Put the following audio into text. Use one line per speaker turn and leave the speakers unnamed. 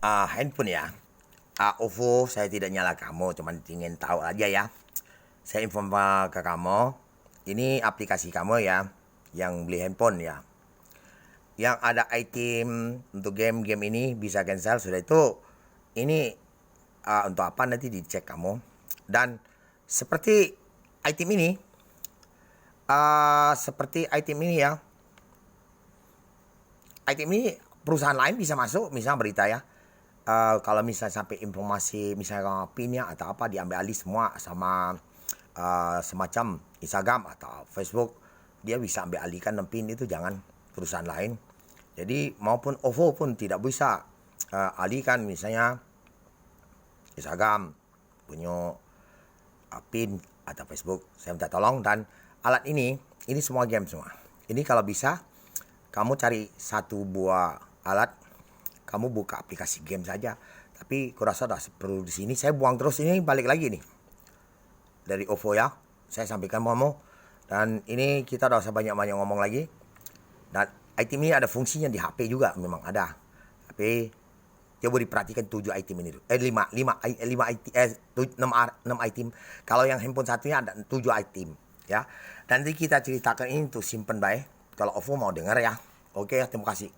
Handphone ya. OVO saya tidak nyala kamu, cuman ingin tahu aja ya. Saya inform ke kamu, ini aplikasi kamu ya, yang beli handphone ya. Yang ada item untuk game-game ini bisa cancel sudah itu. Ini untuk apa nanti dicek kamu. Dan seperti item ini, ya. Item ini perusahaan lain bisa masuk, misalnya berita ya. Kalau misalnya sampai informasi misalnya pinnya atau apa diambil alih semua sama semacam Instagram atau Facebook, dia bisa ambil alihkan pin itu, jangan perusahaan lain. Jadi maupun OVO pun tidak bisa alihkan misalnya Instagram punya pin atau Facebook. Saya minta tolong. Dan alat ini semua game semua. Ini kalau bisa kamu cari satu buah alat, kamu buka aplikasi game saja. Tapi kurasa dah perlu di sini. Saya buang terus ini, balik lagi nih dari OVO ya. Saya sampaikan kamu. Dan ini kita udah usah banyak-banyak ngomong lagi. Dan item ini ada fungsinya di HP juga, memang ada. Tapi coba diperhatikan 7 item ini. 6 item. Kalau yang handphone satunya ada 7 item ya. Nanti kita ceritakan ini untuk simpen baik. Kalau OVO mau dengar ya. Oke, terima kasih.